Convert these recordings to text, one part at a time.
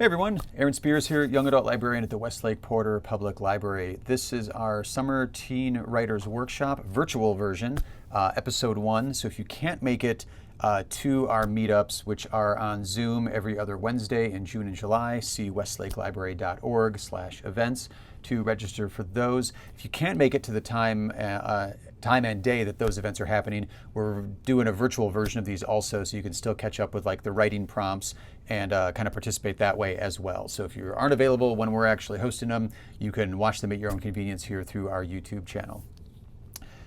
Hey everyone, Aaron Spears here, Young Adult Librarian at the Westlake Porter Public Library. This is our Summer Teen Writers Workshop virtual version, episode 1. So if you can't make it to our meetups, which are on Zoom every other Wednesday in June and July, see westlakelibrary.org/events to register for those. If you can't make it to the time and day that those events are happening, we're doing a virtual version of these also, so you can still catch up with like the writing prompts and kind of participate that way as well. So if you aren't available when we're actually hosting them, you can watch them at your own convenience here through our YouTube channel.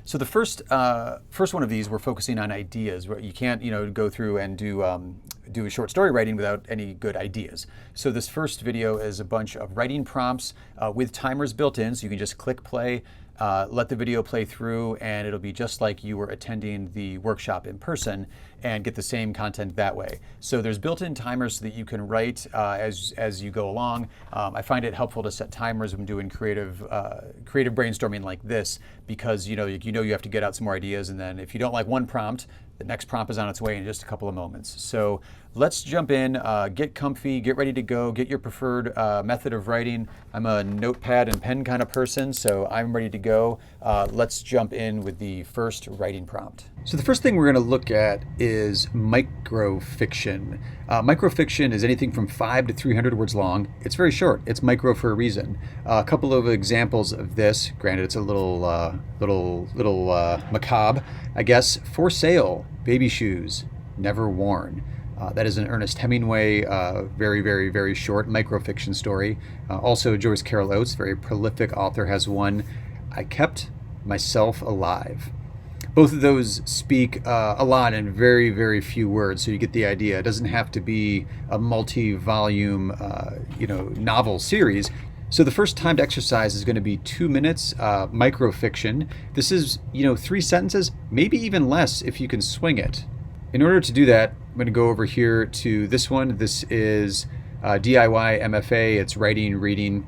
So the first one of these, we're focusing on ideas. You can't, go through and do a short story writing without any good ideas. So this first video is a bunch of writing prompts with timers built in, so you can just click play, let the video play through, and it'll be just like you were attending the workshop in person and get the same content that way. So there's built-in timers so that you can write as you go along. I find it helpful to set timers when doing creative brainstorming like this, because you have to get out some more ideas, and then if you don't like one prompt, the next prompt is on its way in just a couple of moments. So let's jump in, get comfy, get ready to go, get your preferred method of writing. I'm a notepad and pen kind of person, so I'm ready to go. Let's jump in with the first writing prompt. So the first thing we're going to look at is microfiction. Microfiction is anything from 5 to 300 words long. It's very short. It's micro for a reason. A couple of examples of this. Granted, it's a little macabre, I guess. For sale, baby shoes, never worn. That is an Ernest Hemingway, very, very, very short microfiction story. Also, Joyce Carol Oates, very prolific author, has one. I kept myself alive. Both of those speak a lot in very, very few words, so you get the idea. It doesn't have to be a multi-volume, novel series. So the first timed exercise is going to be 2 minutes, microfiction. This is, 3 sentences, maybe even less if you can swing it. In order to do that, I'm going to go over here to this one. This is DIY MFA. It's writing, reading.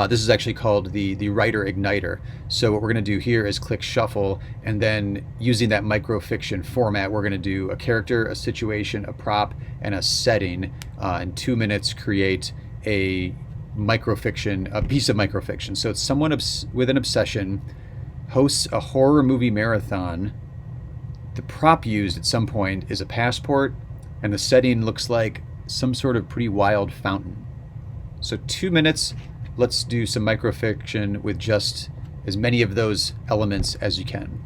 This is actually called the Writer Igniter. So what we're going to do here is click shuffle, and then using that microfiction format, we're going to do a character, a situation, a prop, and a setting. In 2 minutes, create a piece of microfiction. So it's someone with an obsession hosts a horror movie marathon. The prop used at some point is a passport, and the setting looks like some sort of pretty wild fountain. So 2 minutes. Let's do some microfiction with just as many of those elements as you can.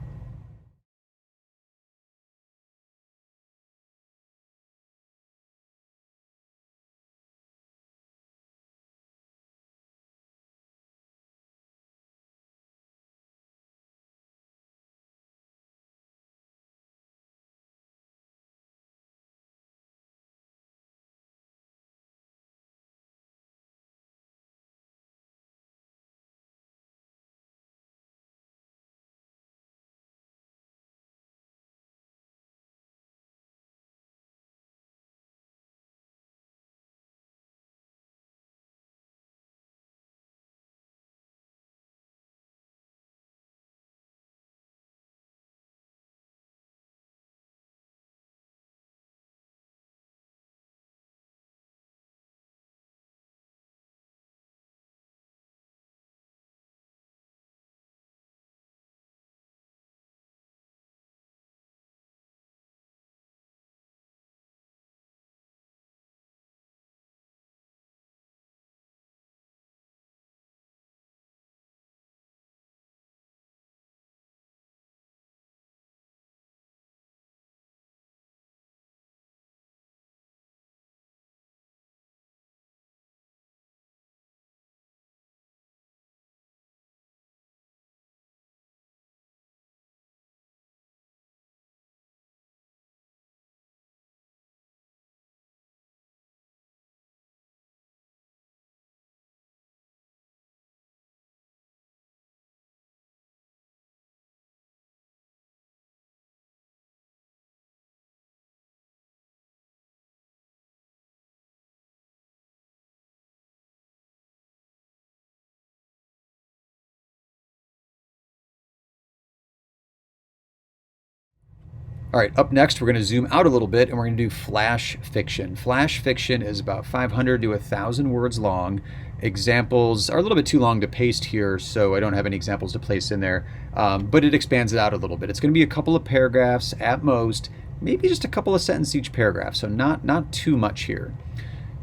All right, up next, we're going to zoom out a little bit and we're going to do flash fiction. Flash fiction is about 500 to 1,000 words long. Examples are a little bit too long to paste here, so I don't have any examples to place in there, but it expands it out a little bit. It's going to be a couple of paragraphs at most, maybe just a couple of sentences each paragraph, so not too much here.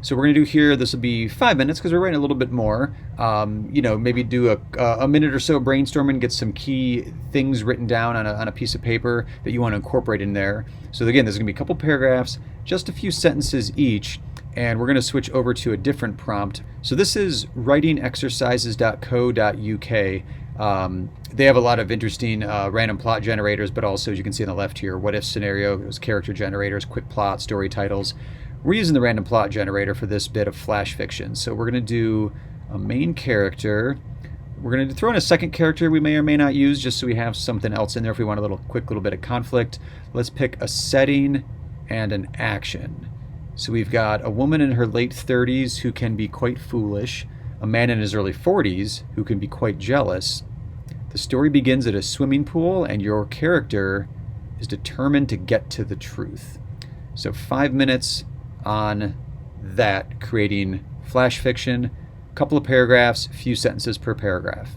So we're going to do here, this will be 5 minutes because we're writing a little bit more. Maybe do a minute or so brainstorming, get some key things written down on a piece of paper that you want to incorporate in there. So again, there's going to be a couple paragraphs, just a few sentences each, and we're going to switch over to a different prompt. So this is writingexercises.co.uk. They have a lot of interesting random plot generators, but also, as you can see on the left here, what if scenarios, character generators, quick plot, story titles. We're using the random plot generator for this bit of flash fiction. So we're going to do a main character. We're going to throw in a second character we may or may not use just so we have something else in there if we want a quick little bit of conflict. Let's pick a setting and an action. So we've got a woman in her late 30s who can be quite foolish, a man in his early 40s who can be quite jealous. The story begins at a swimming pool and your character is determined to get to the truth. So 5 minutes on that, creating flash fiction, a couple of paragraphs, a few sentences per paragraph.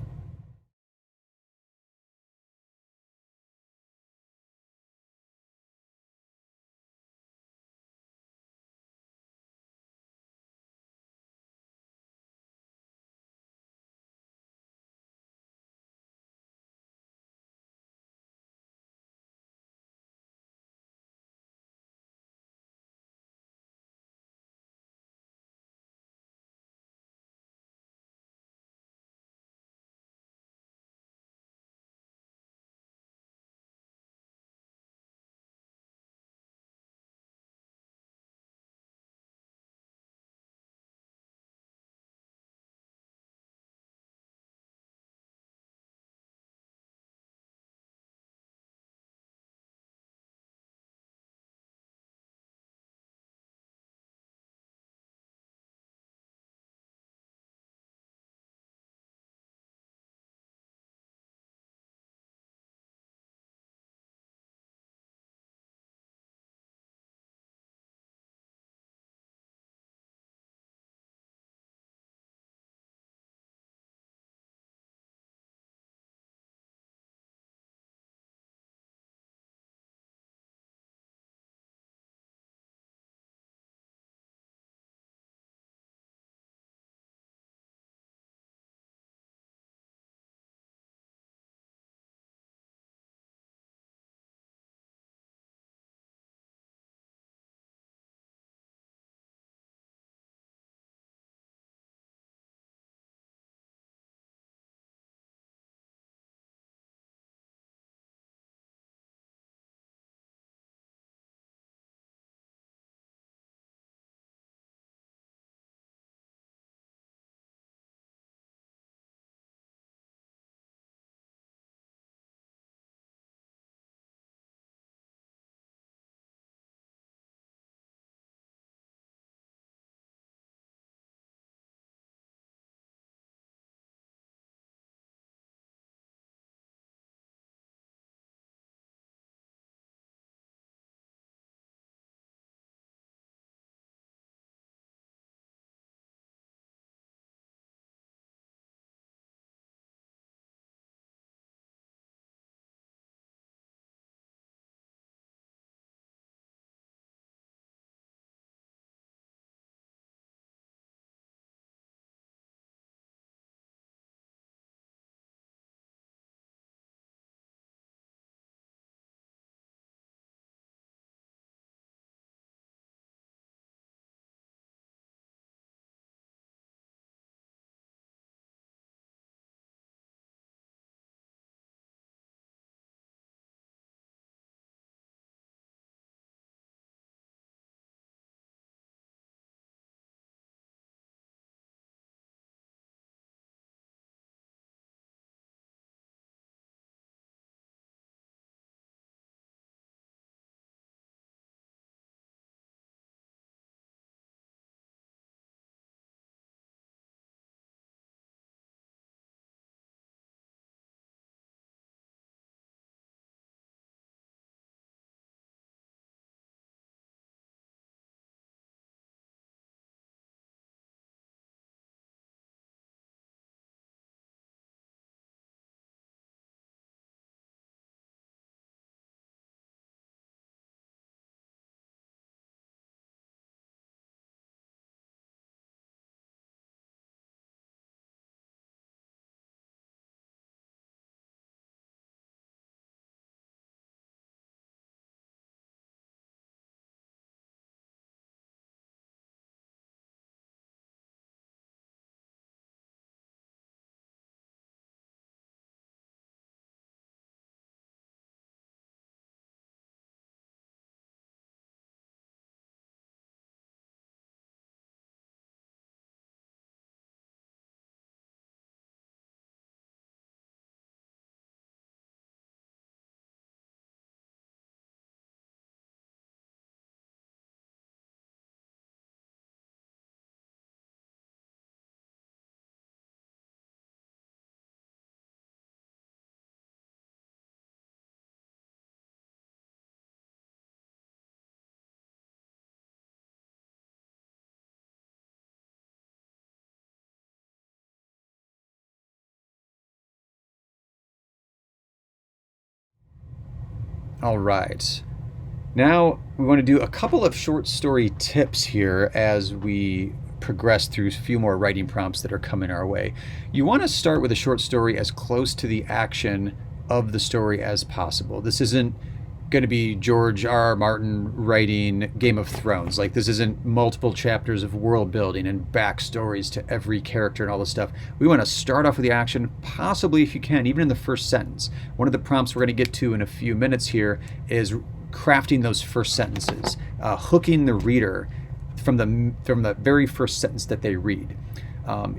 All right. Now we want to do a couple of short story tips here as we progress through a few more writing prompts that are coming our way. You want to start with a short story as close to the action of the story as possible. This isn't going to be George R. R. Martin writing Game of Thrones. Like, this isn't multiple chapters of world building and backstories to every character and all this stuff. We want to start off with the action, possibly, if you can, even in the first sentence. One of the prompts we're going to get to in a few minutes here is crafting those first sentences, hooking the reader from the very first sentence that they read.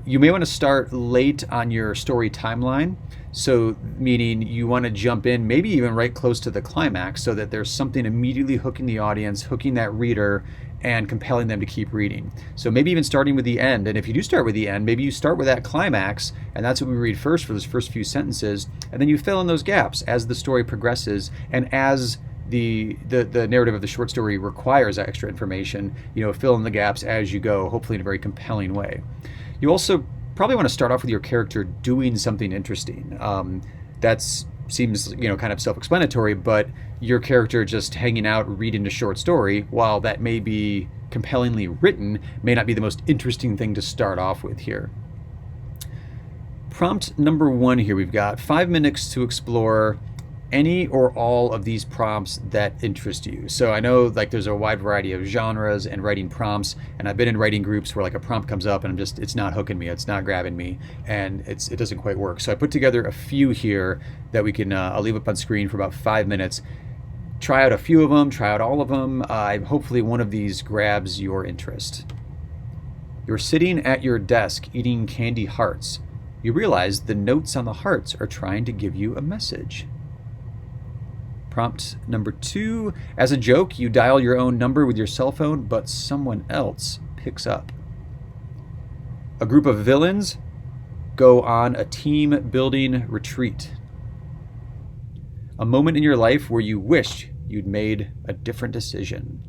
You may want to start late on your story timeline. So, meaning you want to jump in, maybe even right close to the climax, so that there's something immediately hooking the audience, hooking that reader, and compelling them to keep reading. So maybe even starting with the end. And if you do start with the end, maybe you start with that climax, and that's what we read first for those first few sentences, and then you fill in those gaps as the story progresses and as the narrative of the short story requires extra information. Fill in the gaps as you go, hopefully in a very compelling way. You also probably want to start off with your character doing something interesting. That seems kind of self-explanatory, but your character just hanging out reading a short story, while that may be compellingly written, may not be the most interesting thing to start off with here. Prompt number 1 here, we've got 5 minutes to explore any or all of these prompts that interest you. So I know there's a wide variety of genres and writing prompts, and I've been in writing groups where a prompt comes up and it's not hooking me, it's not grabbing me, and it doesn't quite work. So I put together a few here that we can, I'll leave up on screen for about 5 minutes. Try out a few of them, try out all of them. Hopefully one of these grabs your interest. You're sitting at your desk eating candy hearts. You realize the notes on the hearts are trying to give you a message. Prompt number 2, as a joke, you dial your own number with your cell phone, but someone else picks up. A group of villains go on a team-building retreat. A moment in your life where you wished you'd made a different decision.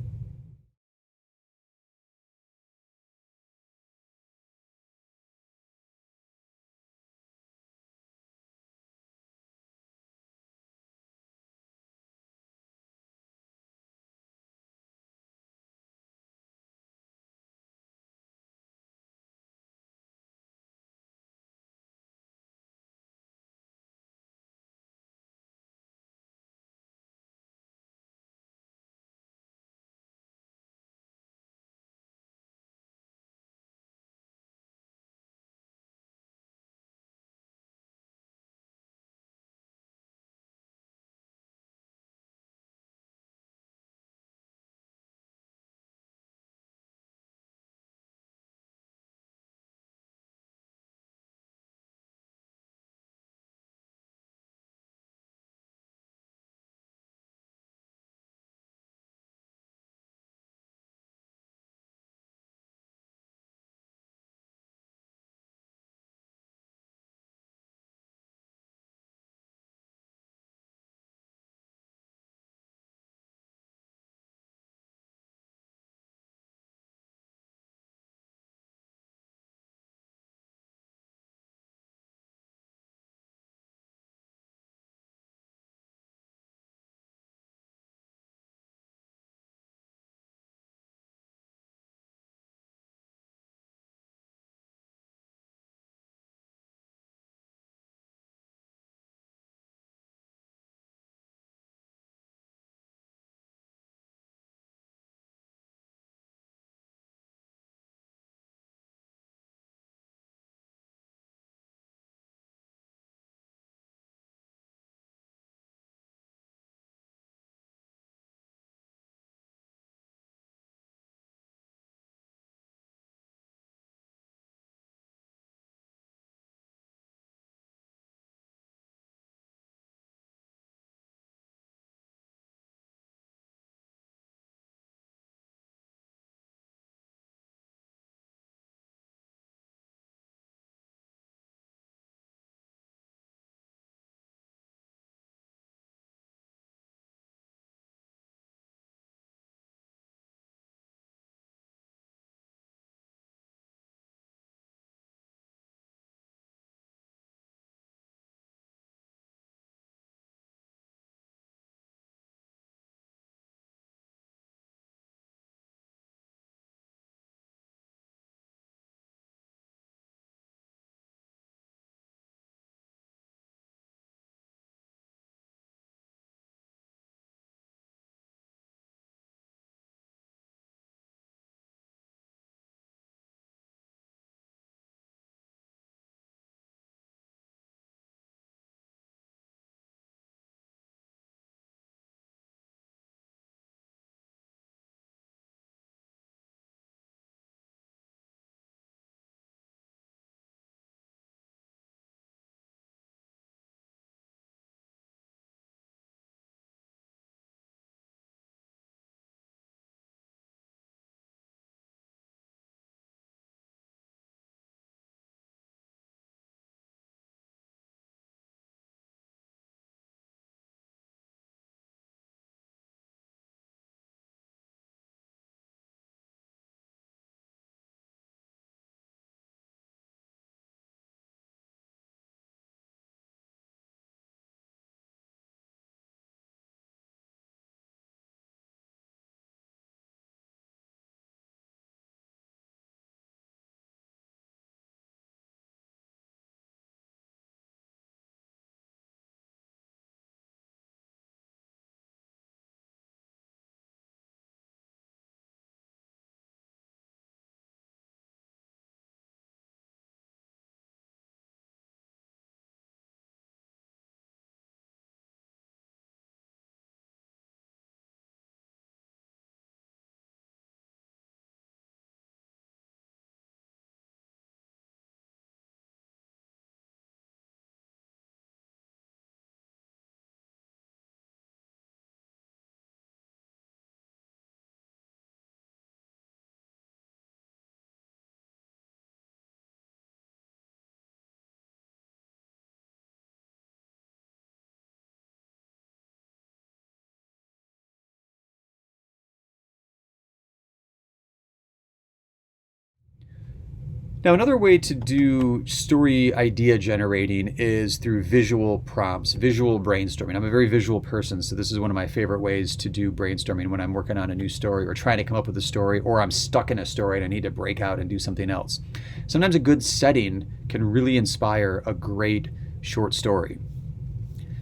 Now, another way to do story idea generating is through visual prompts, visual brainstorming. I'm a very visual person, so this is one of my favorite ways to do brainstorming when I'm working on a new story or trying to come up with a story, or I'm stuck in a story and I need to break out and do something else. Sometimes a good setting can really inspire a great short story.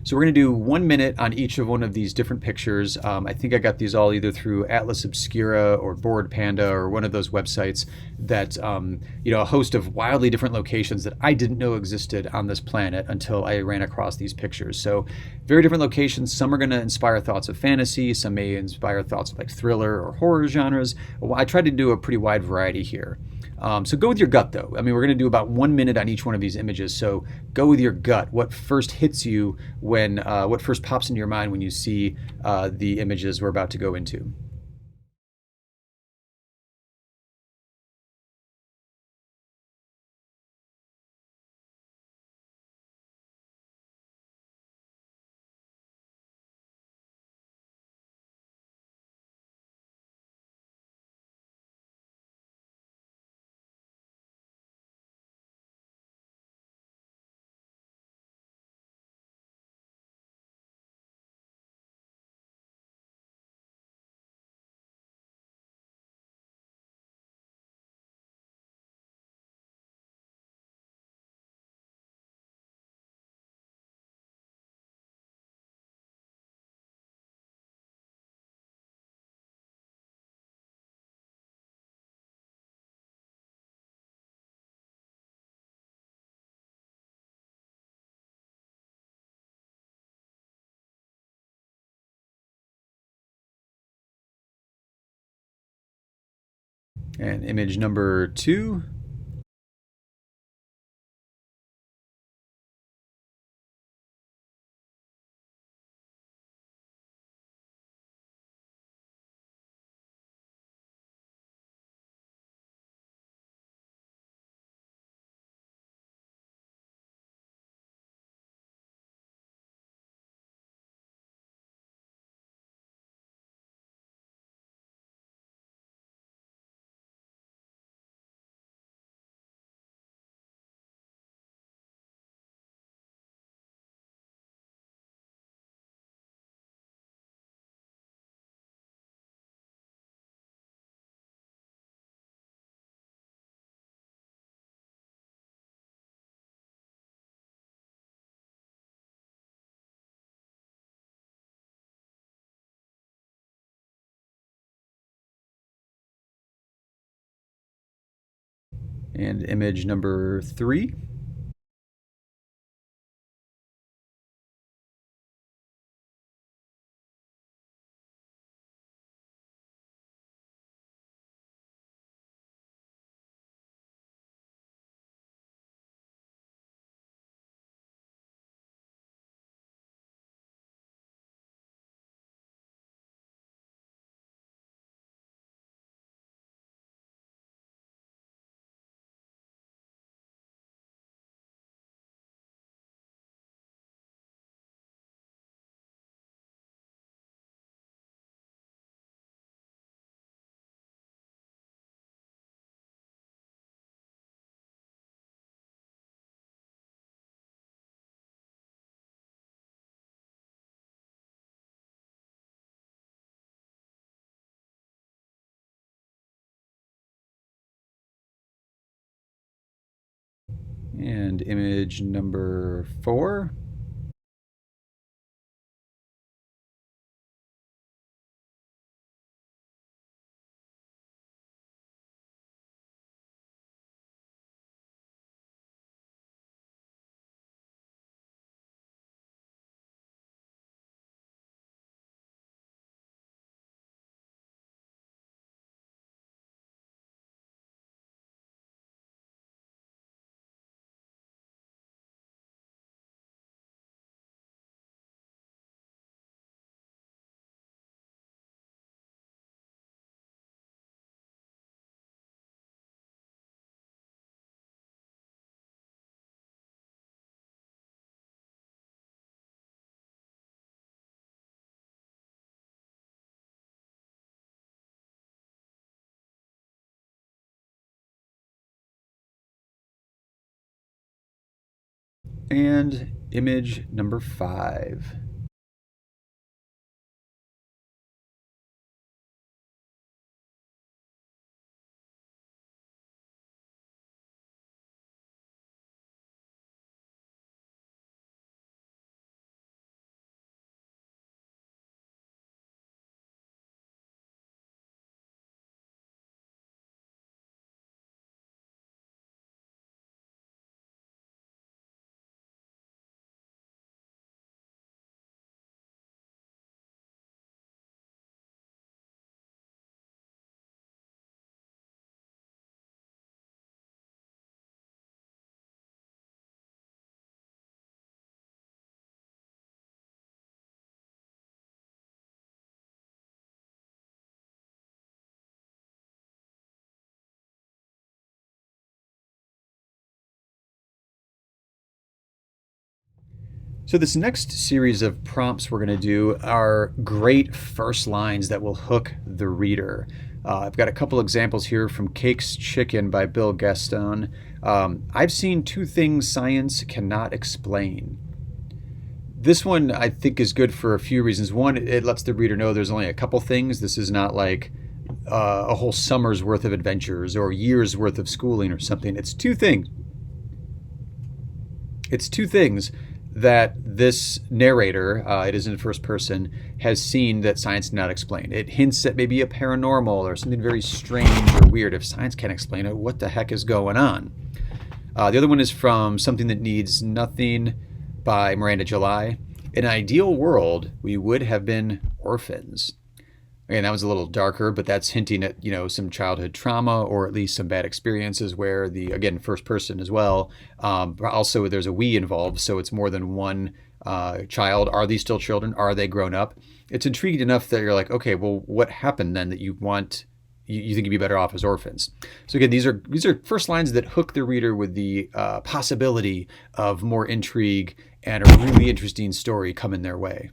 So we're going to do 1 minute on each of one of these different pictures. I think I got these all either through Atlas Obscura or Board Panda or one of those websites that, a host of wildly different locations that I didn't know existed on this planet until I ran across these pictures. So very different locations. Some are going to inspire thoughts of fantasy. Some may inspire thoughts of like thriller or horror genres. I tried to do a pretty wide variety here. So go with your gut, though. I mean, we're going to do about 1 minute on each one of these images. So go with your gut. What first hits you what first pops into your mind when you see the images we're about to go into? And image number 2. And image number 3. And image number 4. And image number 5. So this next series of prompts we're going to do are great first lines that will hook the reader. I've got a couple examples here from Cake's Chicken by Bill Gaston. I've seen 2 things science cannot explain. This one I think is good for a few reasons. One, it lets the reader know there's only a couple things. This is not like a whole summer's worth of adventures or years worth of schooling or something. It's two things. It's 2 things that this narrator, it is in the first person, has seen that science cannot explain. It hints at maybe a paranormal or something very strange or weird. If science can't explain it, what the heck is going on? The other one is from Something That Needs Nothing by Miranda July. In an ideal world, we would have been orphans. Again, that was a little darker, but that's hinting at, some childhood trauma or at least some bad experiences where again, first person as well. Also, there's a we involved, so it's more than one child. Are these still children? Are they grown up? It's intriguing enough that you're like, okay, well, what happened then that you think you'd be better off as orphans? So again, these are first lines that hook the reader with the possibility of more intrigue and a really interesting story coming their way.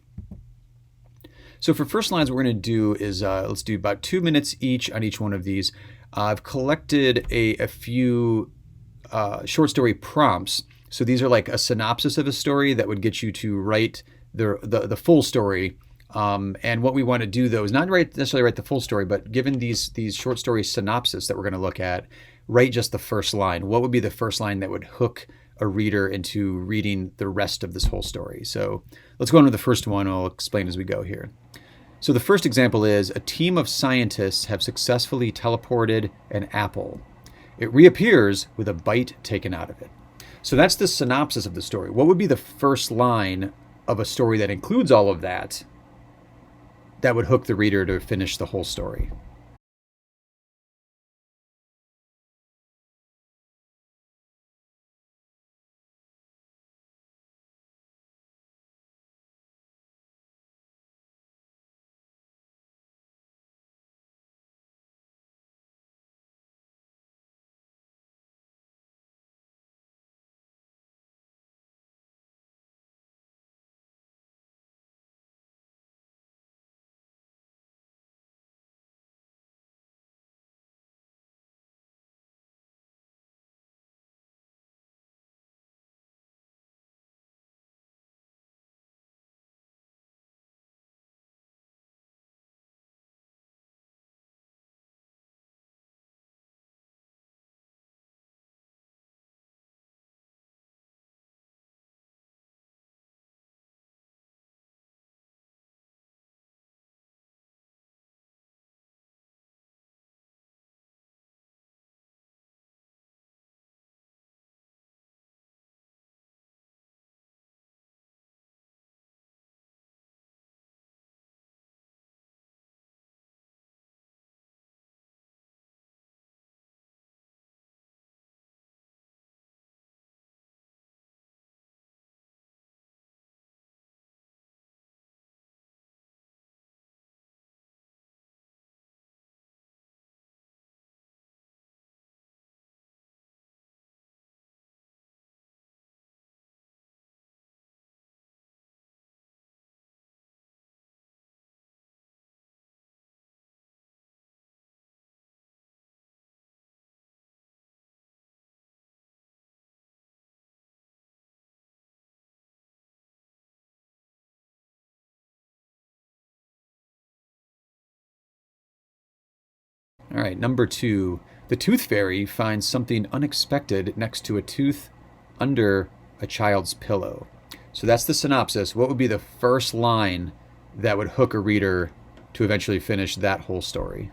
So for first lines, what we're going to do is let's do about 2 minutes each on each one of these. I've collected a few short story prompts. So these are like a synopsis of a story that would get you to write the full story. And what we want to do, though, is not necessarily write the full story, but given these short story synopsis that we're going to look at, write just the first line. What would be the first line that would hook a reader into reading the rest of this whole story? So let's go on with the first one. I'll explain as we go here. So the first example is a team of scientists have successfully teleported an apple. It reappears with a bite taken out of it. So that's the synopsis of the story. What would be the first line of a story that includes all of that would hook the reader to finish the whole story? All right, number 2. The tooth fairy finds something unexpected next to a tooth under a child's pillow. So that's the synopsis. What would be the first line that would hook a reader to eventually finish that whole story?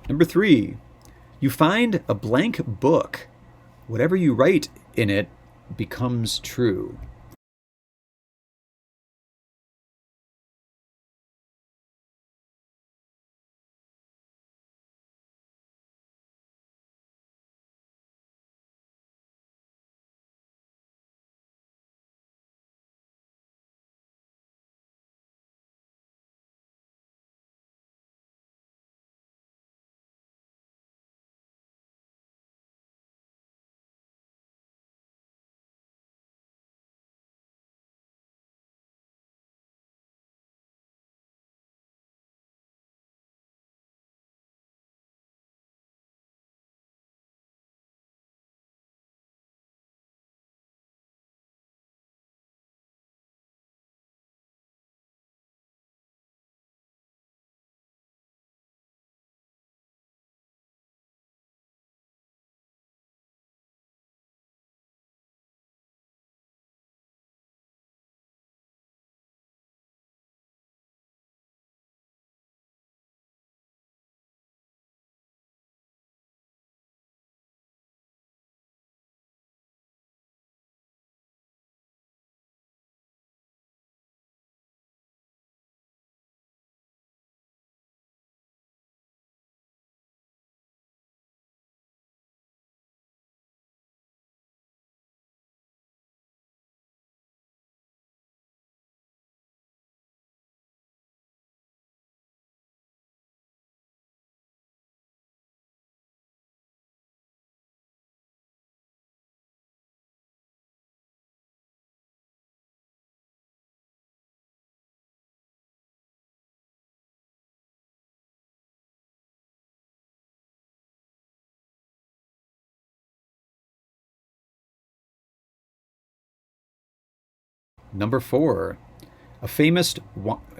Number 3. You find a blank book. Whatever you write in it becomes true. Number 4. A famous,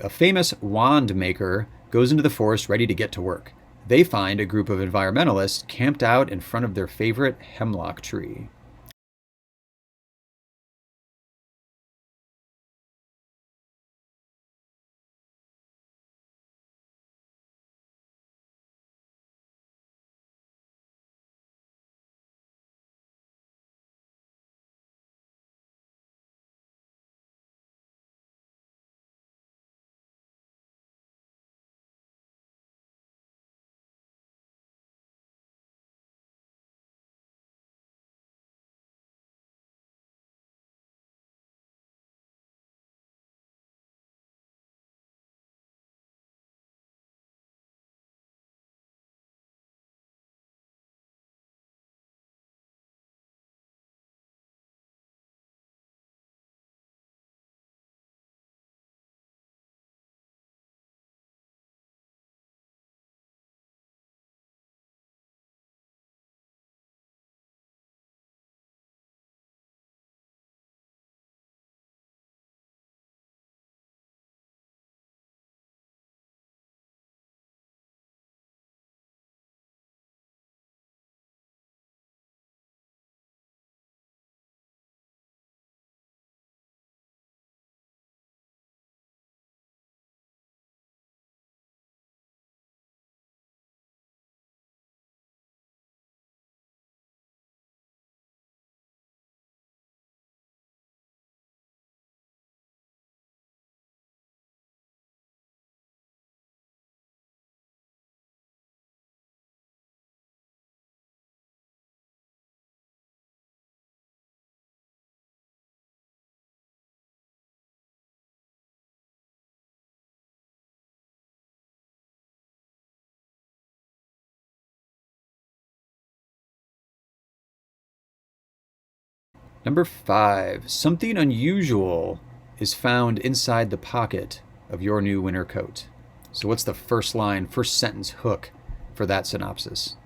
a famous wand maker goes into the forest ready to get to work. They find a group of environmentalists camped out in front of their favorite hemlock tree. Number 5, something unusual is found inside the pocket of your new winter coat. So what's the first line, first sentence hook for that synopsis?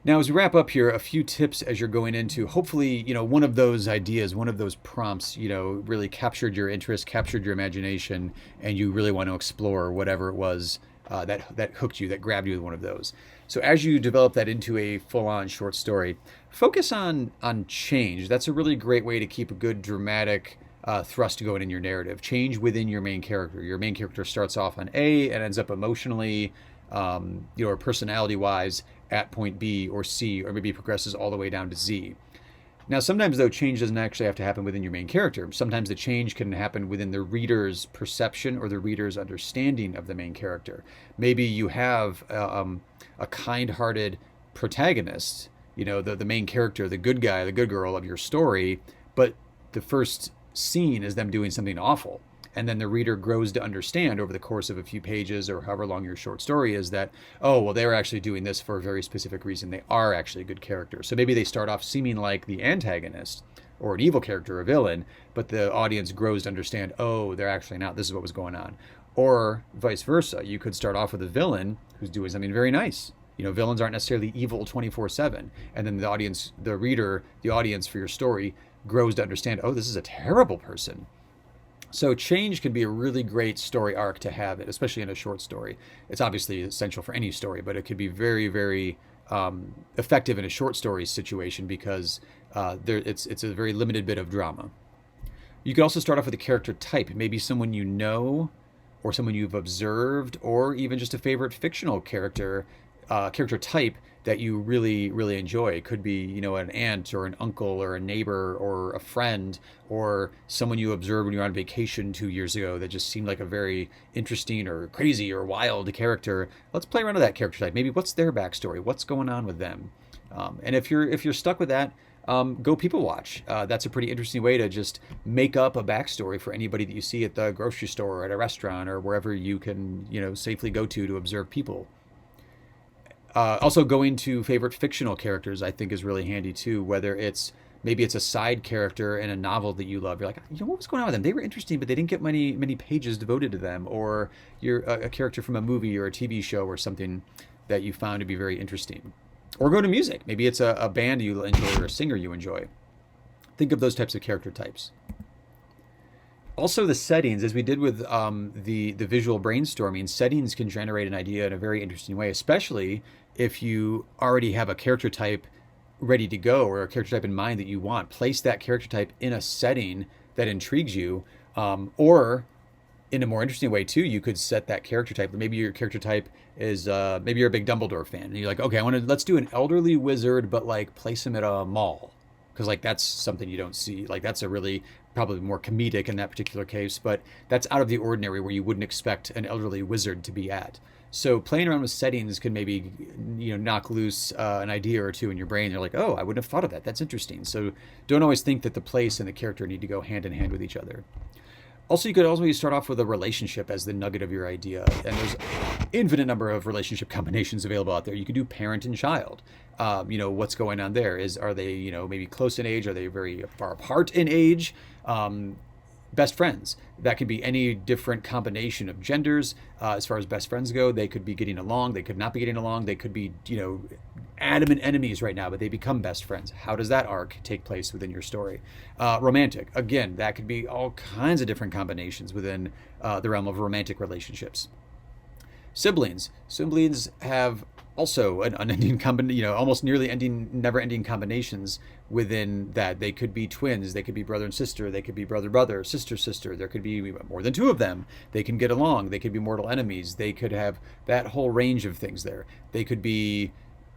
Now, as we wrap up here, a few tips as you're going into hopefully, one of those ideas, one of those prompts, really captured your interest, captured your imagination, and you really want to explore whatever it was that hooked you, that grabbed you with one of those. So as you develop that into a full-on short story, focus on change. That's a really great way to keep a good dramatic thrust going in your narrative. Change within your main character. Your main character starts off on A and ends up emotionally, or personality-wise at point B or C, or maybe progresses all the way down to Z. Now, sometimes, though, change doesn't actually have to happen within your main character. Sometimes the change can happen within the reader's perception or the reader's understanding of the main character. Maybe you have a kind-hearted protagonist, the main character, the good guy, the good girl of your story, but the first scene is them doing something awful. And then the reader grows to understand over the course of a few pages or however long your short story is that, oh, well, they're actually doing this for a very specific reason. They are actually a good character. So maybe they start off seeming like the antagonist or an evil character, a villain, but the audience grows to understand, oh, they're actually not. This is what was going on. Or vice versa. You could start off with a villain who's doing something very nice. Villains aren't necessarily evil 24/7. And then the audience, the reader, the audience for your story grows to understand, oh, this is a terrible person. So change can be a really great story arc to have it, especially in a short story. It's obviously essential for any story, but it could be very, very effective in a short story situation because it's a very limited bit of drama. You could also start off with a character type, maybe someone you know, or someone you've observed, or even just a favorite fictional character type that you really, really enjoy. It could be, an aunt or an uncle or a neighbor or a friend or someone you observed when you were on vacation 2 years ago that just seemed like a very interesting or crazy or wild character. Let's play around with that character type. Maybe what's their backstory? What's going on with them? And if you're stuck with that, go people watch. That's a pretty interesting way to just make up a backstory for anybody that you see at the grocery store or at a restaurant or wherever you can, safely go to observe people. Also, going to favorite fictional characters, I think, is really handy too. Whether maybe it's a side character in a novel that you love. You're like, what was going on with them? They were interesting, but they didn't get many pages devoted to them. Or you're a character from a movie or a TV show or something that you found to be very interesting. Or go to music. Maybe it's a band you enjoy or a singer you enjoy. Think of those types of character types. Also, the settings, as we did with the visual brainstorming, settings can generate an idea in a very interesting way, especially if you already have a character type ready to go, or a character type in mind that you want, place that character type in a setting that intrigues you. Or in a more interesting way too, you could set that character type. Maybe your character type is maybe you're a big Dumbledore fan, and you're like, okay, let's do an elderly wizard, but like place him at a mall, because like that's something you don't see. Like that's a really probably more comedic in that particular case, but that's out of the ordinary where you wouldn't expect an elderly wizard to be at. So playing around with settings can maybe knock loose an idea or two in your brain. You're like, oh, I wouldn't have thought of that. That's interesting. So don't always think that the place and the character need to go hand in hand with each other. Also, you could also start off with a relationship as the nugget of your idea. And there's infinite number of relationship combinations available out there. You could do parent and child. What's going on there? Are they, maybe close in age? Are they very far apart in age? Best friends. That could be any different combination of genders. As far as best friends go, they could be getting along. They could not be getting along. They could be, adamant enemies right now, but they become best friends. How does that arc take place within your story? Romantic. Again, that could be all kinds of different combinations within the realm of romantic relationships. Siblings. Siblings have also an unending almost nearly never-ending combinations within that. They could be twins. They could be brother and sister. They could be brother, sister. There could be more than two of them. They can get along. They could be mortal enemies. They could have that whole range of things there. They could be,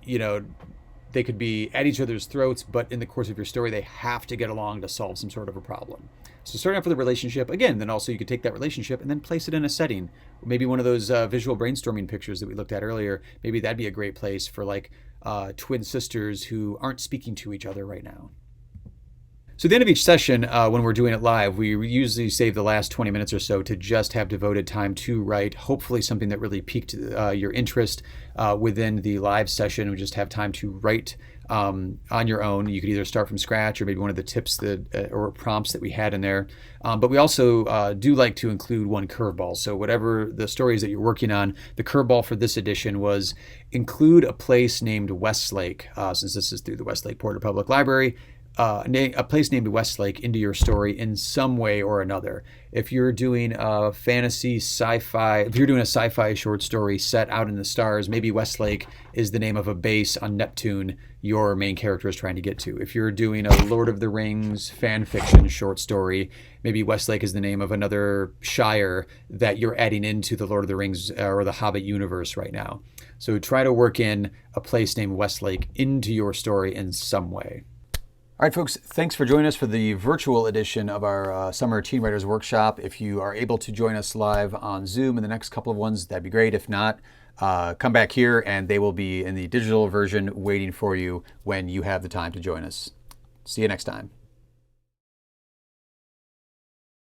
they could be at each other's throats, but in the course of your story, they have to get along to solve some sort of a problem. So starting off with a relationship, again, then also you could take that relationship and then place it in a setting. Maybe one of those visual brainstorming pictures that we looked at earlier, maybe that'd be a great place for like twin sisters who aren't speaking to each other right now. So at the end of each session, when we're doing it live, we usually save the last 20 minutes or so to just have devoted time to write, hopefully something that really piqued your interest within the live session. We just have time to write on your own. You could either start from scratch or maybe one of the tips or prompts that we had in there. But we also do like to include one curveball. So whatever the stories that you're working on, the curveball for this edition was include a place named Westlake, since this is through the Westlake Porter Public Library. A place named Westlake into your story in some way or another. If you're doing a fantasy sci-fi, if you're doing a sci-fi short story set out in the stars, maybe Westlake is the name of a base on Neptune your main character is trying to get to. If you're doing a Lord of the Rings fan fiction short story, maybe Westlake is the name of another shire that you're adding into the Lord of the Rings or the Hobbit universe right now. So try to work in a place named Westlake into your story in some way. All right, folks, thanks for joining us for the virtual edition of our Summer Teen Writers Workshop. If you are able to join us live on Zoom in the next couple of ones, that'd be great. If not, come back here and they will be in the digital version waiting for you when you have the time to join us. See you next time.